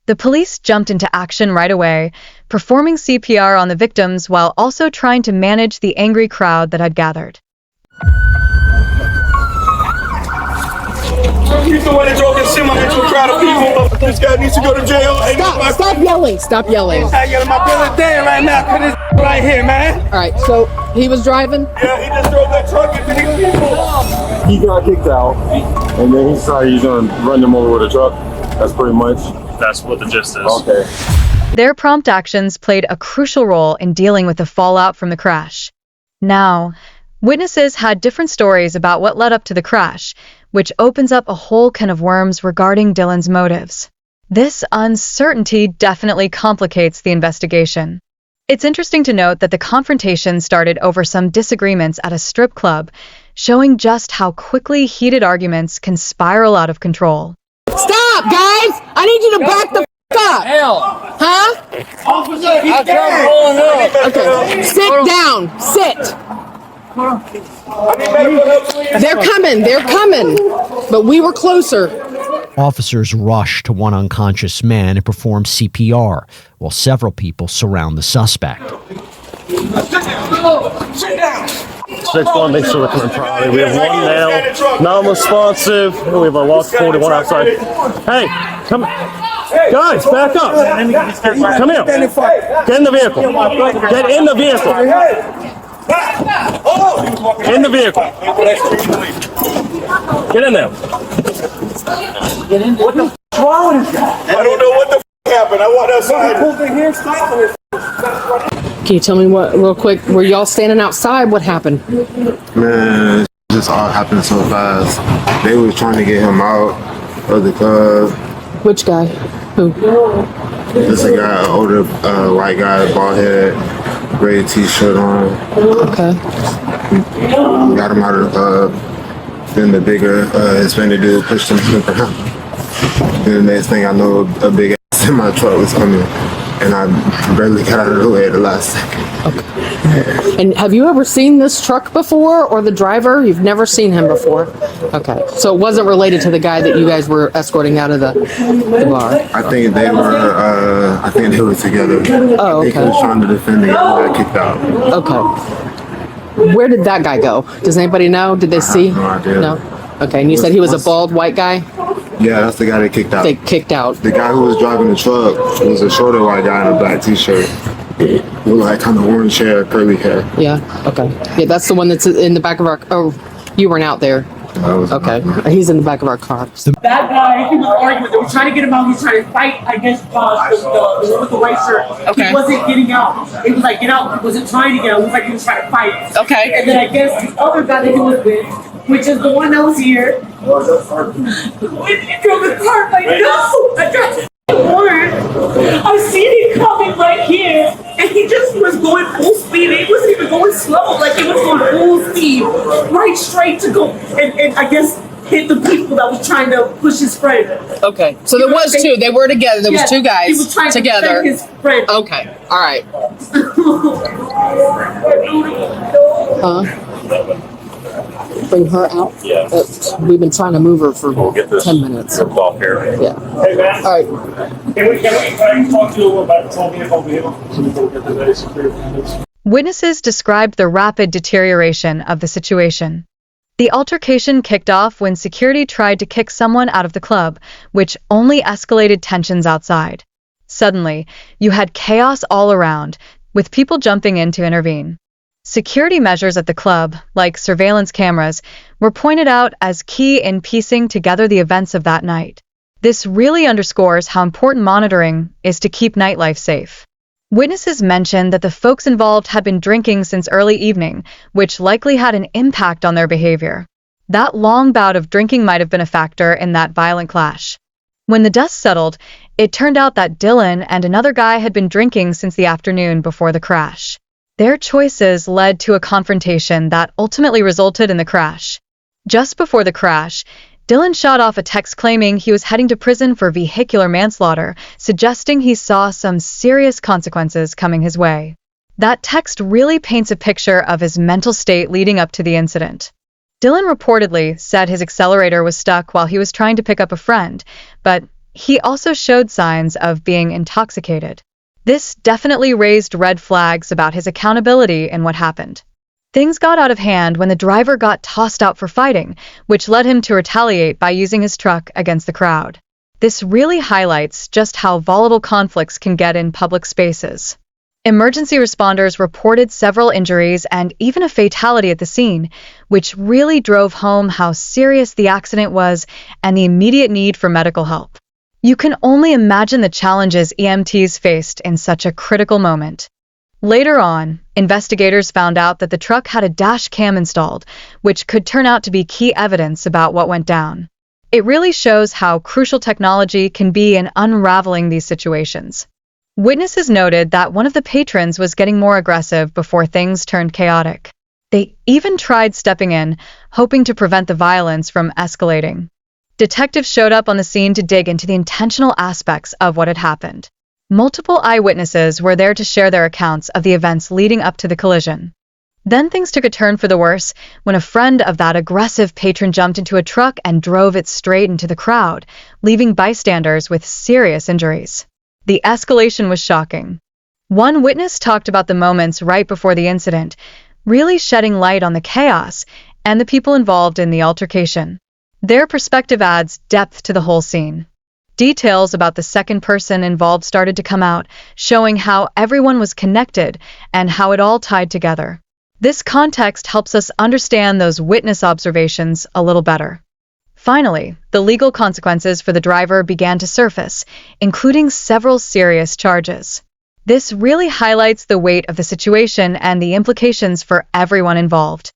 The police jumped into action right away, performing CPR on the victims while also trying to manage the angry crowd that had gathered. He's the one that drove this semi into a crowd of people. This guy needs to go to jail. Stop yelling. Stop yelling. I'm yelling my brother dead right now because this right here, man. All right, so he was driving? Yeah, he just drove that truck into these people. He got kicked out, and then he decided he's going to run them over with a truck. That's pretty much. That's what the gist is. Okay. Their prompt actions played a crucial role in dealing with the fallout from the crash. Now, witnesses had different stories about what led up to the crash, which opens up a whole can of worms regarding Dylan's motives. This uncertainty definitely complicates the investigation. It's interesting to note that the confrontation started over some disagreements at a strip club, showing just how quickly heated arguments can spiral out of control. Stop, guys! I need you to back the up! Hell! Huh? Officer, he's dead! Okay, sit down! Sit! They're coming! But we were closer. Officers rush to one unconscious man and perform CPR, while several people surround the suspect. 6-1, make sure we're coming properly. We have one male, non-responsive. We have a lost 41 outside. Hey, come guys, back up. Come here. Get in the vehicle. Get in the vehicle. In the vehicle. Get in there. What the f*** wrong with this guy? I don't know what the f*** happened. I want outside. Can you tell me what, real quick, were y'all standing outside? What happened? Man, it just all happened so fast. They was trying to get him out of the club. Which guy? Who? This a guy, an older white guy, bald head, gray t-shirt on. Okay. Got him out of the club. Then the bigger Hispanic dude pushed him around. Then the next thing I know, a big ass in my truck was coming. And I barely got out of the way at the last second. Okay. And have you ever seen this truck before, or the driver? You've never seen him before? Okay. So it wasn't related to the guy that you guys were escorting out of the bar? I think they were together. Oh, okay. He was trying to defend the guy who got kicked out. Okay. Where did that guy go? Does anybody know? Did they see? No idea. No? Okay. And you said he was a bald white guy? Yeah, that's the guy that kicked out. They kicked out. The guy who was driving the truck was a shorter white guy in a black t-shirt. With like kind of orange hair, curly hair. Yeah, okay. Yeah, that's the one that's in the back of our... Oh, you weren't out there. Okay. He's in the back of our car. That guy, he was arguing. They were trying to get him out. He was trying to fight against the one with the white shirt. Okay. He wasn't getting out. He was like, get out. He wasn't trying to get out. It was like he was trying to fight. Okay. And then I guess the other guy that he was with, which is the one that was here, he drove the car like, no, I got to warn. I seen him coming right here, and he just was going full speed. He wasn't even going slow, like he was going full speed, right straight to go, and I guess hit the people that was trying to push his friend. Okay. So there was two. They were together. There was two guys he was trying together. To defend his friend. Okay. All right. Bring her out? Yeah. We've been trying to move her for 10 minutes. Off here. Yeah. Hey, man. All right. Can I talk to you about the 12 vehicle? Witnesses described the rapid deterioration of the situation. The altercation kicked off when security tried to kick someone out of the club, which only escalated tensions outside. Suddenly, you had chaos all around, with people jumping in to intervene. Security measures at the club, like surveillance cameras, were pointed out as key in piecing together the events of that night. This really underscores how important monitoring is to keep nightlife safe. Witnesses mentioned that the folks involved had been drinking since early evening, which likely had an impact on their behavior. That long bout of drinking might have been a factor in that violent clash. When the dust settled, it turned out that Dylan and another guy had been drinking since the afternoon before the crash. Their choices led to a confrontation that ultimately resulted in the crash. Just before the crash, Dylan shot off a text claiming he was heading to prison for vehicular manslaughter, suggesting he saw some serious consequences coming his way. That text really paints a picture of his mental state leading up to the incident. Dylan reportedly said his accelerator was stuck while he was trying to pick up a friend, but He also showed signs of being intoxicated. This definitely raised red flags about his accountability in what happened. Things got out of hand when the driver got tossed out for fighting, which led him to retaliate by using his truck against the crowd. This really highlights just how volatile conflicts can get in public spaces. Emergency responders reported several injuries and even a fatality at the scene, which really drove home how serious the accident was and the immediate need for medical help. You can only imagine the challenges EMTs faced in such a critical moment. Later on, investigators found out that the truck had a dash cam installed, which could turn out to be key evidence about what went down. It really shows how crucial technology can be in unraveling these situations. Witnesses noted that one of the patrons was getting more aggressive before things turned chaotic. They even tried stepping in, hoping to prevent the violence from escalating. Detectives showed up on the scene to dig into the intentional aspects of what had happened. Multiple eyewitnesses were there to share their accounts of the events leading up to the collision. Then things took a turn for the worse when a friend of that aggressive patron jumped into a truck and drove it straight into the crowd, leaving bystanders with serious injuries. The escalation was shocking. One witness talked about the moments right before the incident, really shedding light on the chaos and the people involved in the altercation. Their perspective adds depth to the whole scene. Details about the second person involved started to come out, showing how everyone was connected and how it all tied together. This context helps us understand those witness observations a little better. Finally, the legal consequences for the driver began to surface, including several serious charges. This really highlights the weight of the situation and the implications for everyone involved.